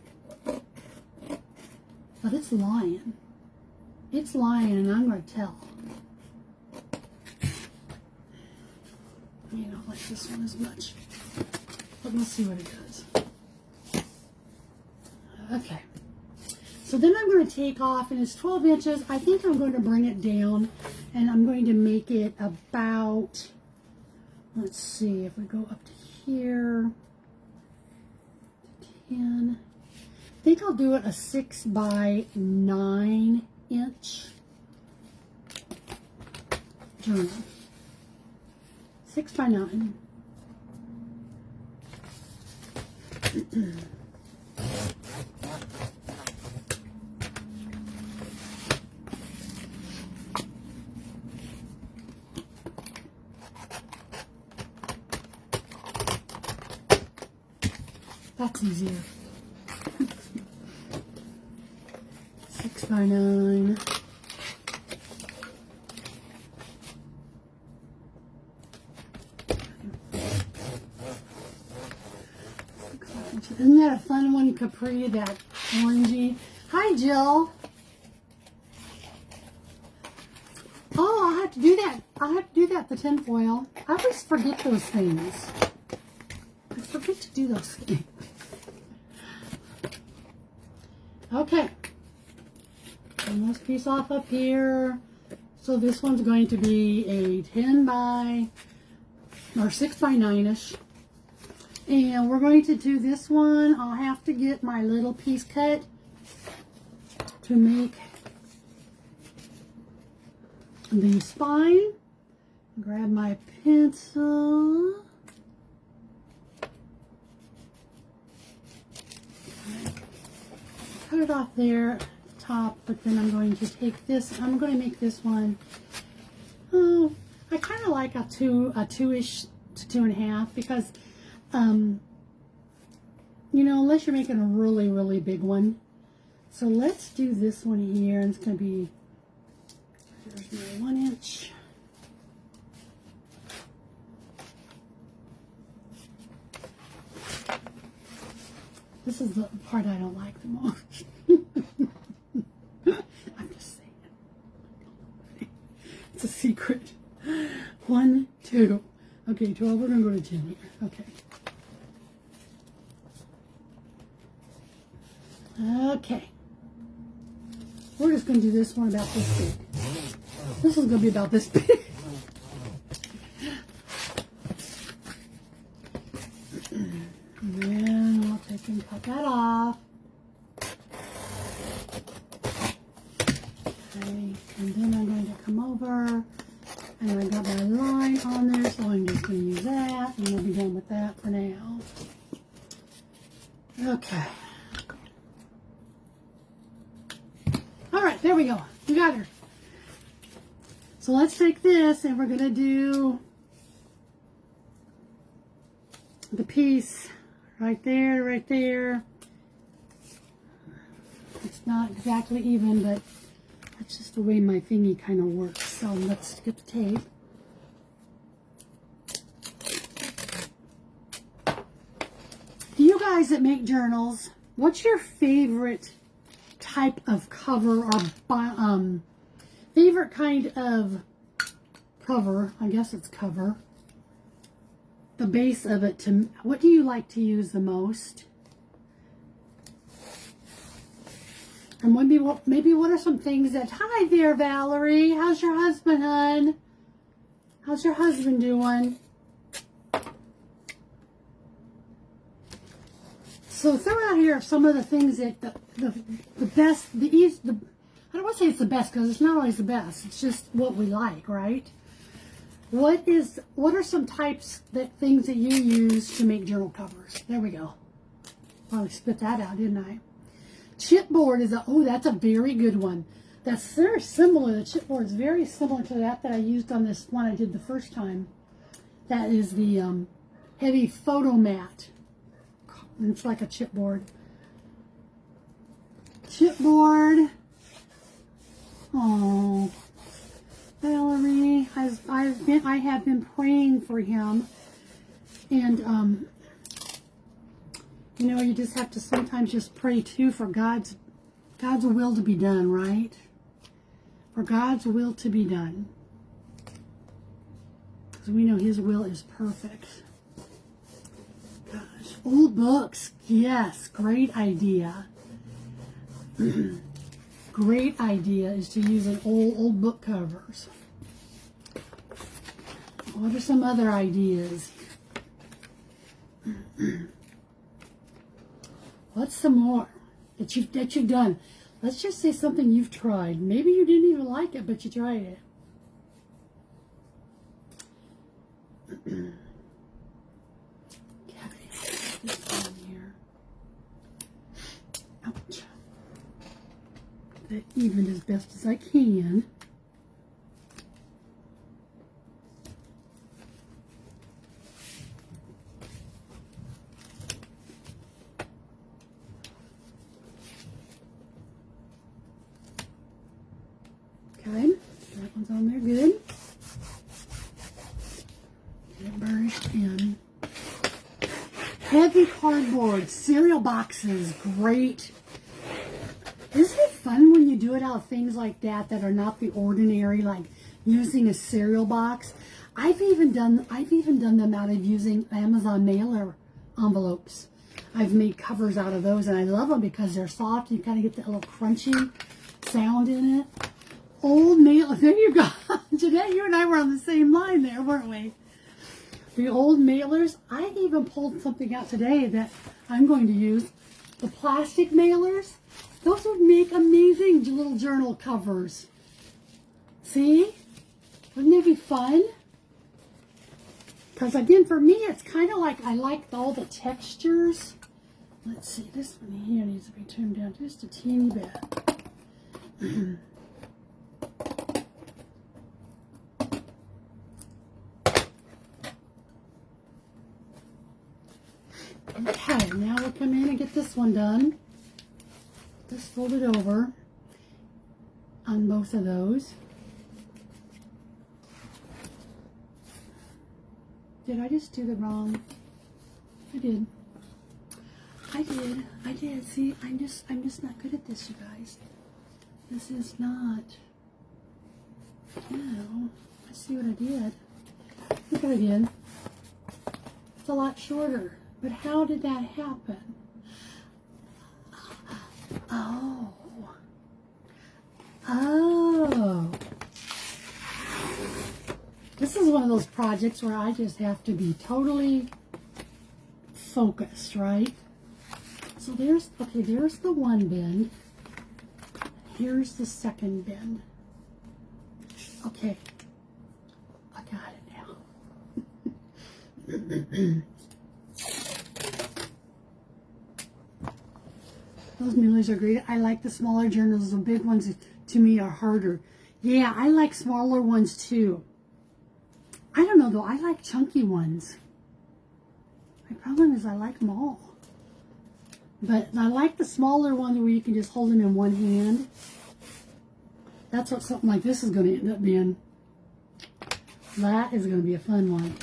But it's lying. It's lying, and I'm going to tell. I don't like this one as much, but we'll see what it does. Okay, so then I'm going to take off, and it's 12 inches. I think I'm going to bring it down, and I'm going to make it about, let's see, if we go up to here, 10, I think I'll do it a 6 by 9 inch journal. 6 by 9. That's easier. 6 by 9. Isn't that a fun one, Capri, that orangey? Hi, Jill. Oh, I'll have to do that. I'll have to do that, the tinfoil. I always forget those things. I forget to do those things. Okay. And this piece off up here. So this one's going to be a 10 by, or 6 by 9-ish. And we're going to do this one. I'll have to get my little piece cut to make the spine. Grab my pencil. Cut it off there at the top, but then I'm going to take this. I'm going to make this one. Oh, I kind of like a 2-ish to 2.5, because you know, unless you're making a really, really big one. So let's do this one here. And it's going to be, here's my 1 inch. This is the part I don't like the most. I'm just saying. It's a secret. 1, 2. Okay, 12. We're going to go to 10 here. Okay. Okay. We're just going to do this one about this big. This is going to be about this big. And then I'll take and cut that off. Okay. And then I'm going to come over. And I got my line on there, so I'm just going to use that. And we'll be done with that for now. Okay. Alright, there we go. We got her. So let's take this and we're going to do the piece right there, right there. Let's not exactly even, but that's just the way my thingy kind of works. So let's get the tape. Do you guys that make journals, what's your favorite type of cover or favorite kind of cover? I guess it's cover. The base of it, what do you like to use the most? And maybe what are some things that, hi there, Valerie. How's your husband, hon? How's your husband doing? So throw out here some of the things that the best, I don't want to say it's the best because it's not always the best. It's just what we like, right? What are some things that you use to make journal covers? There we go. Probably spit that out, didn't I? Chipboard is that's a very good one. That's very similar. The chipboard is very similar to that I used on this one I did the first time. That is the heavy photo mat. It's like a chipboard. Chipboard. Oh, Valerie, I have been praying for him, and you know, you just have to sometimes just pray too for God's will to be done, right? For God's will to be done. Because we know His will is perfect. Gosh, old books. Yes, great idea. Great idea is to use an old book covers. What are some other ideas? What's some more that you've done? Let's just say something you've tried. Maybe you didn't even like it, but you tried it. This one here. Ouch. That even as best as I can. Okay, that one's on there good. Get it burnished in. Heavy cardboard, cereal boxes, great. Isn't it fun when you do it out of things like that are not the ordinary, like using a cereal box? I've even done them out of using Amazon mailer envelopes. I've made covers out of those, and I love them because they're soft. You kind of get that little crunchy sound in it. Old mail. There you go. Jeanette, you and I were on the same line there, weren't we? The old mailers. I even pulled something out today that I'm going to use. The plastic mailers. Those would make amazing little journal covers. See? Wouldn't it be fun? Because again, for me, it's kind of like I like all the textures. Let's see, this one here needs to be trimmed down just a teeny bit. Okay, now we'll come in and get this one done. Just fold it over on both of those. Did I just do the wrong? I did. See, I'm just not good at this, you guys. This is not. No, I see what I did. Look what I did. It's a lot shorter. But how did that happen? Oh. This is one of those projects where I just have to be totally focused, right? So there's the one bend. Here's the second bend. Okay. I got it now. Those mailers are great. I like the smaller journals. The big ones, to me, are harder. Yeah, I like smaller ones, too. I don't know, though. I like chunky ones. My problem is I like them all. But I like the smaller one where you can just hold them in one hand. That's what something like this is going to end up being. That is going to be a fun one.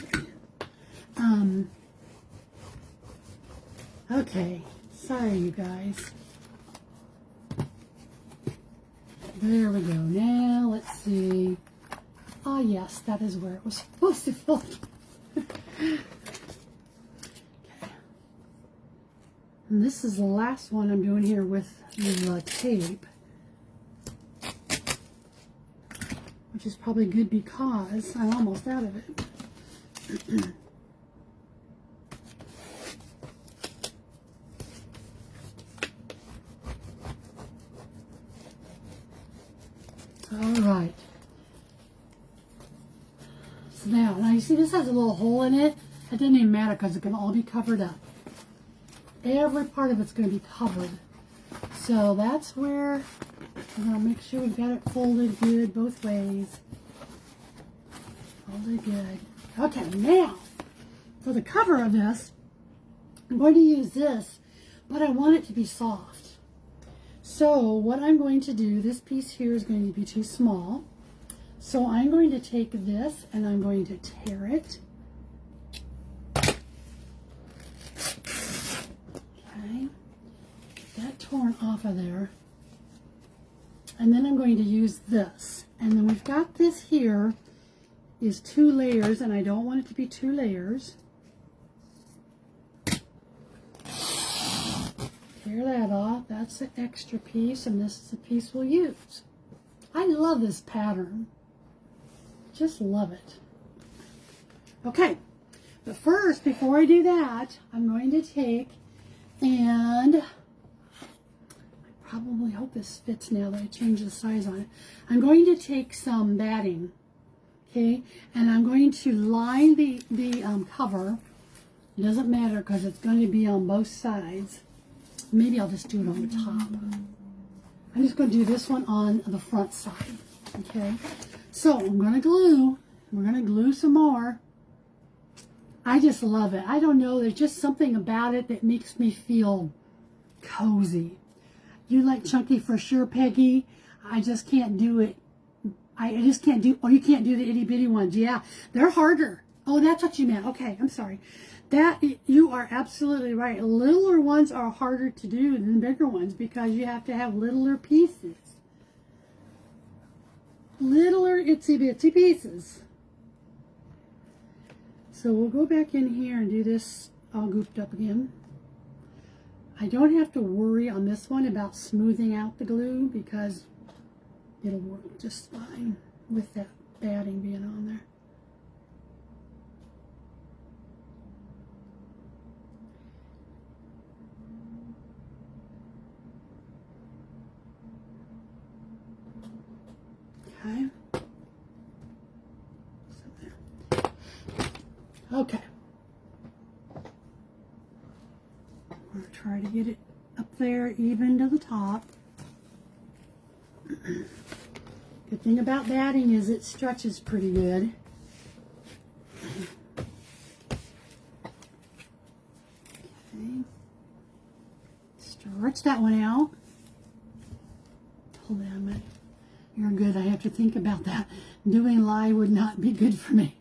Okay, sorry you guys. There we go. Now let's see. Ah, yes, that is where it was supposed to fall. Okay. And this is the last one I'm doing here with the tape, which is probably good because I'm almost out of it. All right. So now you see this has a little hole in it. It doesn't even matter because it can all be covered up. Every part of it's going to be covered. So that's where we're going to make sure we've got it folded good both ways. Folded good. Okay, now for the cover of this, I'm going to use this, but I want it to be soft. So what I'm going to do, this piece here is going to be too small. So I'm going to take this and I'm going to tear it. Okay, get that torn off of there. And then I'm going to use this. And then we've got this here is 2 layers, and I don't want it to be 2 layers. Tear that off. That's the extra piece, and this is the piece we'll use. I love this pattern. Just love it. Okay, but first, before I do that, I'm going to take and I probably hope this fits now that I changed the size on it. I'm going to take some batting, okay, and I'm going to line the cover. It doesn't matter because it's going to be on both sides. Maybe I'll just do it on the top. I'm just going to do this one on the front side, okay? So I'm going to glue. We're going to glue some more. I just love it. I don't know. There's just something about it that makes me feel cozy. You like chunky for sure, Peggy. I just can't do it. I just can't do, oh, you can't do the itty bitty ones. Yeah, they're harder. Oh, that's what you meant. Okay, I'm sorry. You are absolutely right. Littler ones are harder to do than bigger ones because you have to have littler pieces. Littler itsy bitsy pieces. So we'll go back in here and do this all gooped up again. I don't have to worry on this one about smoothing out the glue because it'll work just fine with that batting being on there. Okay. Okay. I'm going to try to get it up there even to the top. Good thing about batting is it stretches pretty good. Okay. Stretch that one out. Hold on a minute. You're good. I have to think about that. Doing live would not be good for me.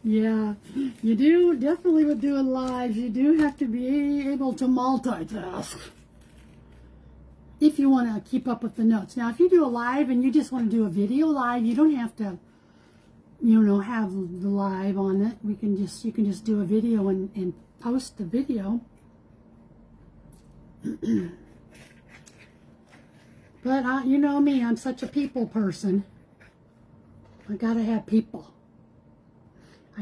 Yeah, you do, definitely with doing live, you do have to be able to multitask if you want to keep up with the notes. Now, if you do a live and you just want to do a video live, you don't have to, you know, have the live on it. You can just do a video and post the video. But you know me, I'm such a people person. I gotta have people.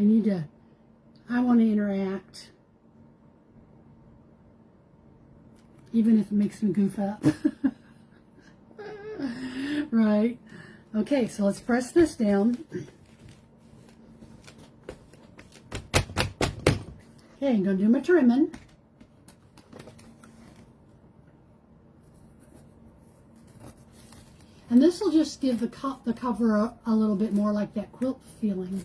I want to interact. Even if it makes me goof up. Right. Okay, so let's press this down. Okay, I'm going to do my trimming. And this will just give the cover a little bit more like that quilt feeling.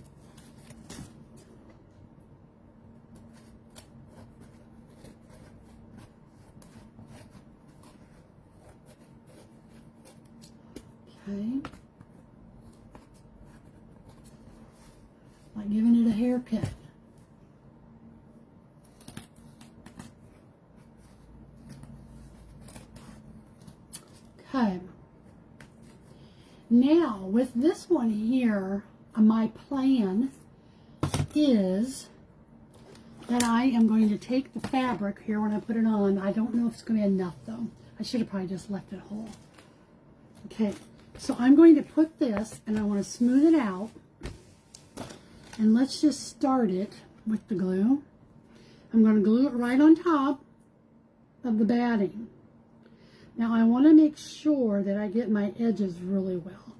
Okay. Like giving it a haircut. Okay. Now, with this one here, my plan is that I am going to take the fabric here when I put it on. I don't know if it's going to be enough, though. I should have probably just left it whole. Okay, so I'm going to put this, and I want to smooth it out. And let's just start it with the glue. I'm going to glue it right on top of the batting. Now I want to make sure that I get my edges really well.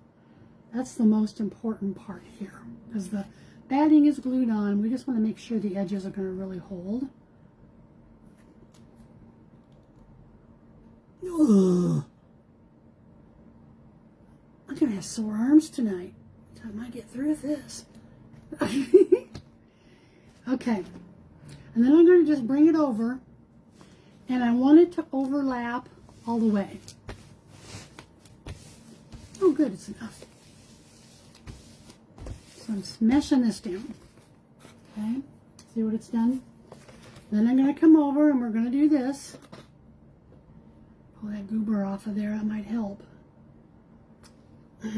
That's the most important part here, because the batting is glued on. We just want to make sure the edges are going to really hold. Ugh. I'm going to have sore arms tonight. By the time I get through this. Okay, and then I'm going to just bring it over, and I want it to overlap all the way. Oh good, it's enough. So I'm smashing this down. Okay, see what it's done? Then I'm going to come over and we're going to do this. Pull that goober off of there, that might help. Get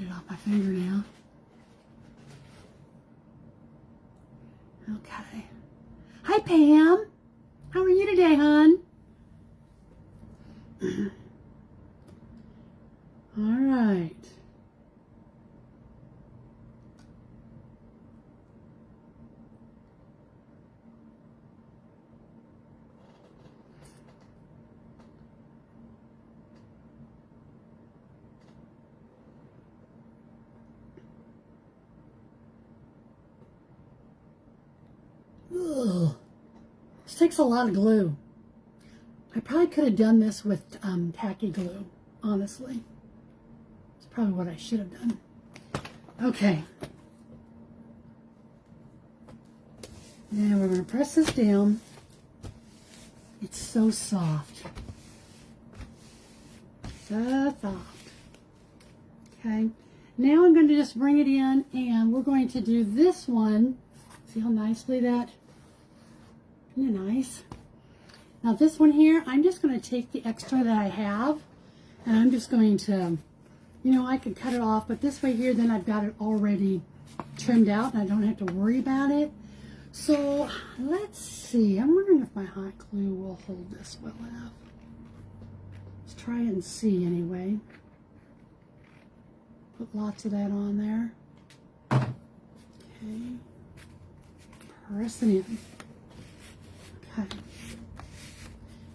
it off my finger now. Okay. Hi, Pam. How are you today, hon? All right. Ugh. This takes a lot of glue. I probably could have done this with tacky glue, honestly. It's probably what I should have done. Okay. Now we're going to press this down. It's so soft. So soft. Okay. Now I'm going to just bring it in and we're going to do this one. See how nicely that, isn't it nice? Now this one here, I'm just going to take the extra that I have and I'm just going to, you know, I could cut it off, but this way here, then I've got it already trimmed out and I don't have to worry about it. So let's see, I'm wondering if my hot glue will hold this well enough. Let's try and see anyway. Put lots of that on there. Okay. Press it in. Okay. I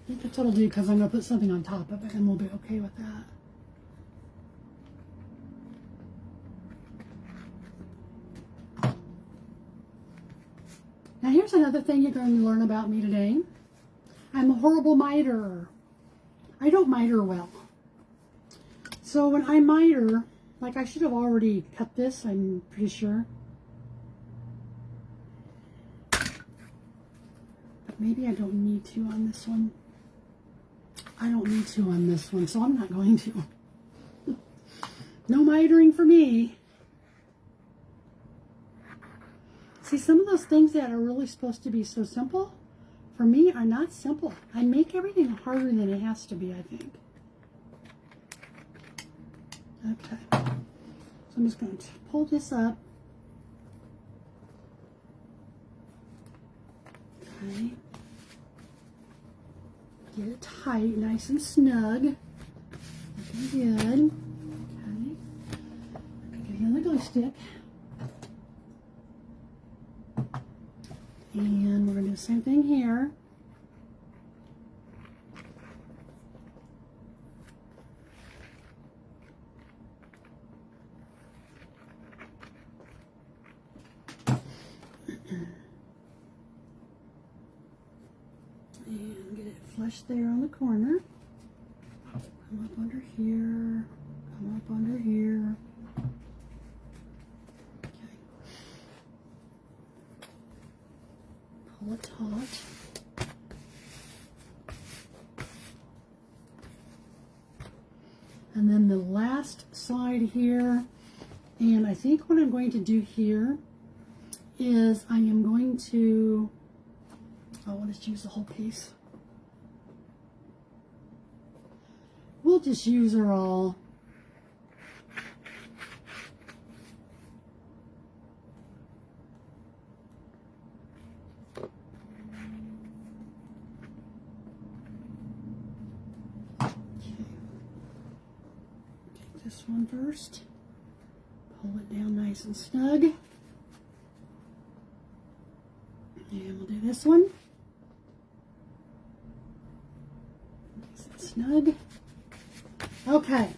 think that's what I'll do because I'm going to put something on top of it and we'll be okay with that. Now here's another thing you're going to learn about me today. I'm a horrible miterer. I don't miter well. So when I miter, like I should have already cut this, I'm pretty sure. Maybe I don't need to on this one. I don't need to on this one, so I'm not going to. No mitering for me. See, some of those things that are really supposed to be so simple, for me, are not simple. I make everything harder than it has to be, I think. Okay. So I'm just going to pull this up. Okay. Get it tight, nice and snug. Looking good. Okay. Get another glue stick. And we're going to do the same thing here. And get it flush there on the corner. Come up under here. Come up under here. Okay. Pull it taut. And then the last side here. And I think what I'm going to do here is I am going to, oh, let's use the whole piece. We'll just use her all. This one first, pull it down nice and snug, and we'll do this one, nice and snug. Okay.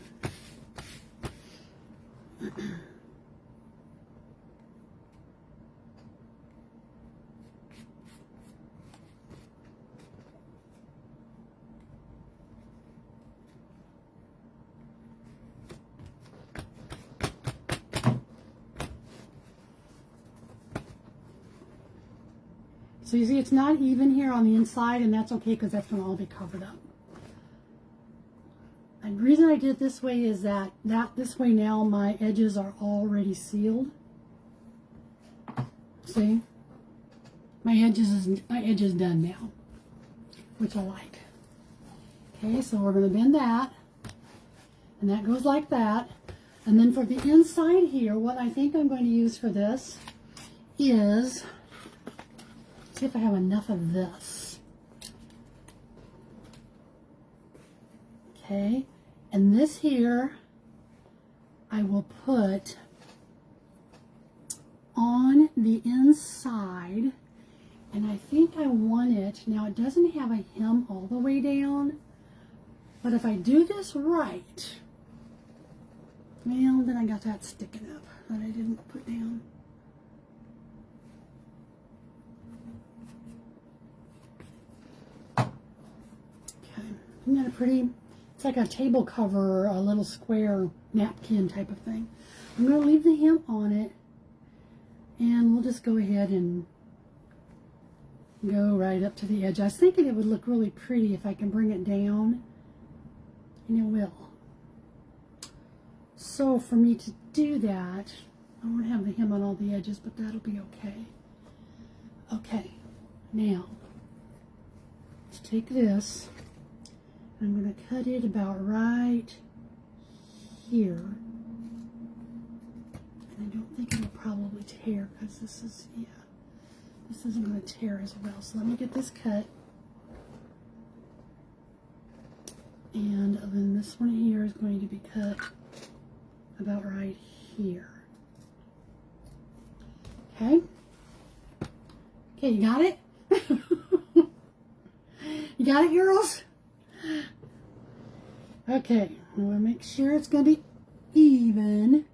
So you see it's not even here on the inside, and that's okay because that's going to all be covered up. And the reason I did it this way is that this way now my edges are already sealed. See? My edge is done now, which I like. Okay, so we're going to bend that, and that goes like that. And then for the inside here, what I think I'm going to use for this is, see if I have enough of this. Okay, and this here I will put on the inside, and I think I want it, now it doesn't have a hem all the way down, but if I do this right, well, then I got that sticking up that I didn't put down. Okay, isn't that a pretty, it's like a table cover, a little square napkin type of thing. I'm going to leave the hem on it, and we'll just go ahead and go right up to the edge. I was thinking it would look really pretty if I can bring it down, and it will. So for me to do that, I won't have the hem on all the edges, but that'll be okay. Okay, now let's take this. I'm going to cut it about right here. And I don't think it'll probably tear because this is, yeah, this isn't going to tear as well. So let me get this cut. And then this one here is going to be cut about right here. Okay? Okay, you got it? You got it, girls? Okay, I'm going to make sure it's going to be even.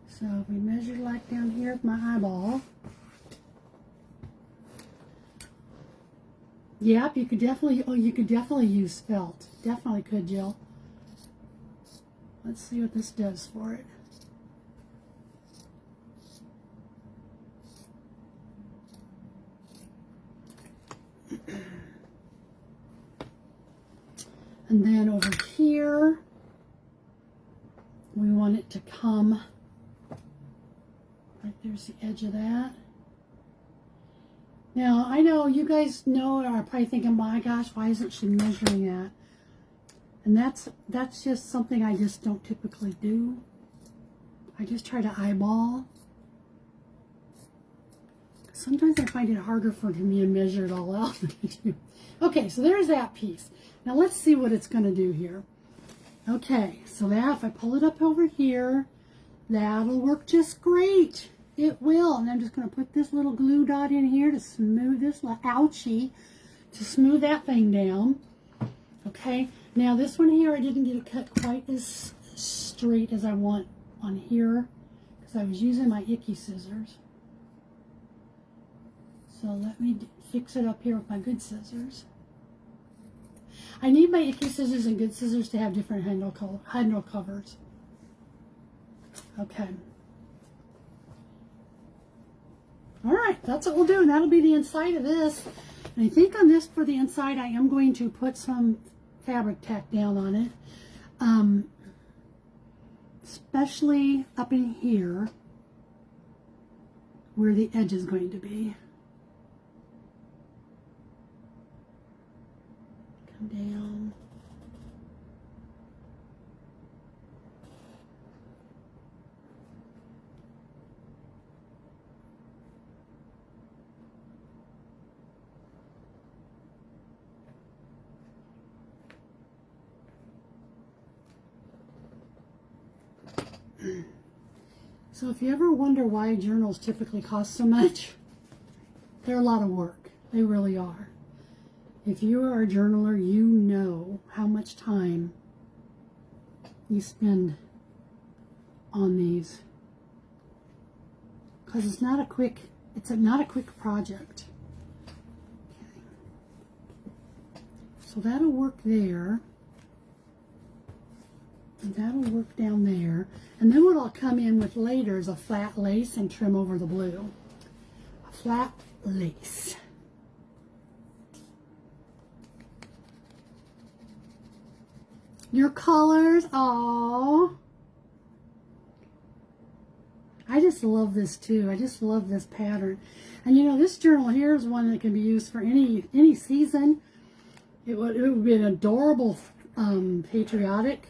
So if we measure like down here with my eyeball. Yep, you could definitely, oh, you could definitely use felt. Definitely could, Jill. Let's see what this does for it. And then over here, we want it to come, right there's the edge of that. Now, I know you guys know, are probably thinking, my gosh, why isn't she measuring that? And that's just something I just don't typically do. I just try to eyeball. Sometimes I find it harder for me to measure it all out than I do. Okay, so there's that piece. Now let's see what it's going to do here. Okay, so that if I pull it up over here, that'll work just great. It will. And I'm just going to put this little glue dot in here to smooth this, ouchie, to smooth that thing down. Okay, now this one here, I didn't get it cut quite as straight as I want on here because I was using my icky scissors. So let me fix it up here with my good scissors. I need my icky scissors and good scissors to have different handle covers. Okay. All right, that's what we'll do, and that'll be the inside of this. And I think on this, for the inside, I am going to put some fabric tack down on it. especially up in here where the edge is going to be. Come down. So if you ever wonder why journals typically cost so much, they're a lot of work. They really are. If you are a journaler, you know how much time you spend on these. Because it's not a quick project. Okay. So that'll work there. And that'll work down there. And then what I'll come in with later is a flat lace and trim over the blue. A flat lace. Your colors, aww. I just love this too. I just love this pattern. And you know, this journal here is one that can be used for any season. It would be an adorable patriotic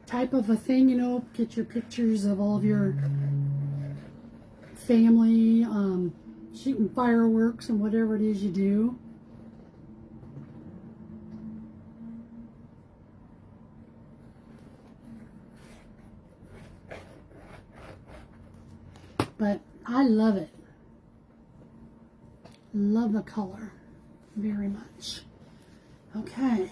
type of a thing, you know, get your pictures of all of your family, shooting fireworks and whatever it is you do. But I love it. Love the color very much. Okay.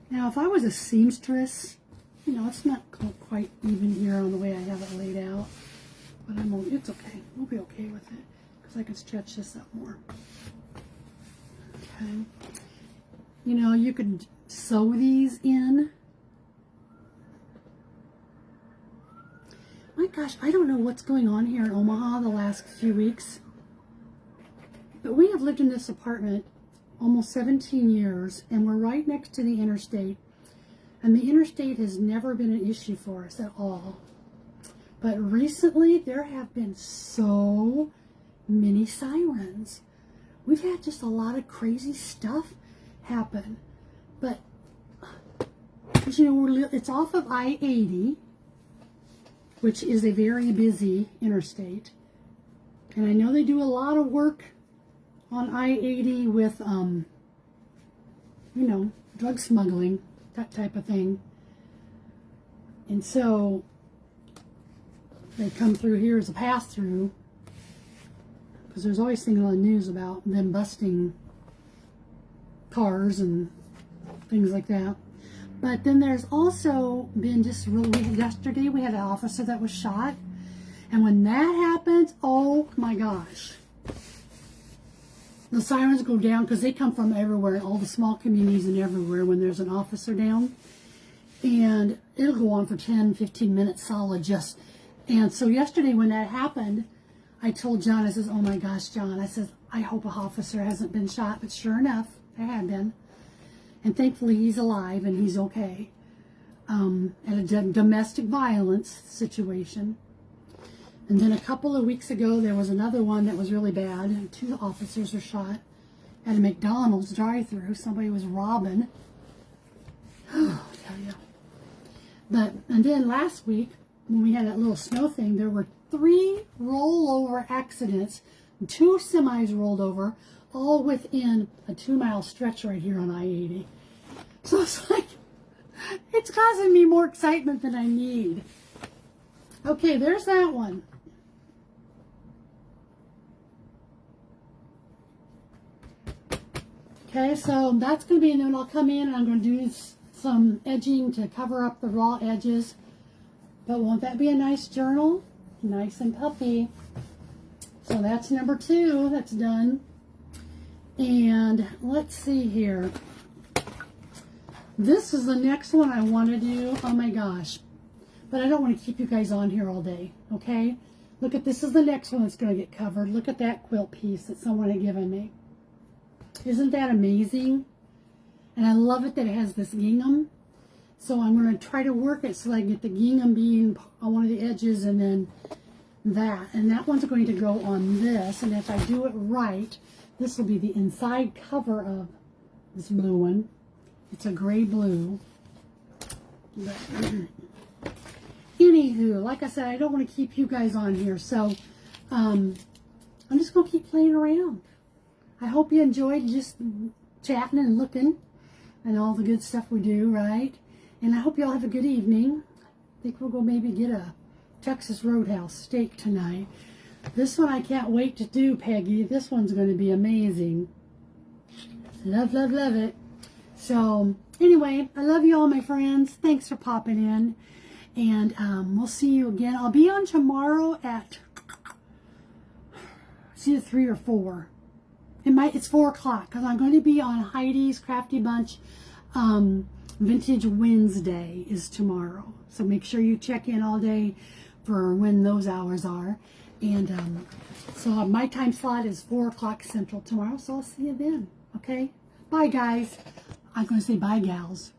Now, if I was a seamstress, you know, it's not quite even here on the way I have it laid out, but it's okay. We'll be okay with it because I can stretch this up more. Okay. You know, you could sew these in. My gosh, I don't know what's going on here in Omaha the last few weeks. But we have lived in this apartment almost 17 years, and we're right next to the interstate. And the interstate has never been an issue for us at all. But recently, there have been so many sirens. We've had just a lot of crazy stuff happen. But, you know, it's off of I-80, which is a very busy interstate. And I know they do a lot of work on I-80 with, you know, drug smuggling, that type of thing. And so they come through here as a pass-through because there's always things on the news about them busting cars and things like that. But then there's also been just really, yesterday we had an officer that was shot. And when that happens, oh my gosh. The sirens go down because they come from everywhere, all the small communities and everywhere when there's an officer down. And it'll go on for 10, 15 minutes solid just. And so yesterday when that happened, I told John, I says, oh my gosh, John, I says, I hope an officer hasn't been shot. But sure enough, there had been. And thankfully he's alive and he's okay. At a domestic violence situation. And then a couple of weeks ago, there was another one that was really bad. And 2 officers were shot at a McDonald's drive-thru. Somebody was robbing. Oh, I tell you. And then last week, when we had that little snow thing, there were 3 rollover accidents. 2 semis rolled over, all within a 2-mile stretch right here on I-80. So it's like, it's causing me more excitement than I need. Okay, there's that one. Okay, so that's going to be, and then I'll come in and I'm going to do some edging to cover up the raw edges. But won't that be a nice journal? Nice and puffy. So that's number 2, that's done. And let's see here. This is the next one I want to do. Oh my gosh. But I don't want to keep you guys on here all day, okay? Look at, this is the next one that's going to get covered. Look at that quilt piece that someone had given me. Isn't that amazing? And I love it that it has this gingham. So I'm going to try to work it so I can get the gingham being on one of the edges and then that. And that one's going to go on this. And if I do it right, this will be the inside cover of this blue one. It's a gray blue. But, anywho, like I said, I don't want to keep you guys on here. So I'm just going to keep playing around. I hope you enjoyed just chatting and looking and all the good stuff we do, right? And I hope you all have a good evening. I think we'll go maybe get a Texas Roadhouse steak tonight. This one I can't wait to do, Peggy. This one's going to be amazing. Love, love, love it. So, anyway, I love you all, my friends. Thanks for popping in. And we'll see you again. I'll be on tomorrow at, it's either 3 or 4. It's 4 o'clock because I'm going to be on Heidi's Crafty Bunch. Vintage Wednesday is tomorrow. So make sure you check in all day for when those hours are. And so my time slot is 4 o'clock Central tomorrow. So I'll see you then. Okay? Bye, guys. I'm going to say bye, gals.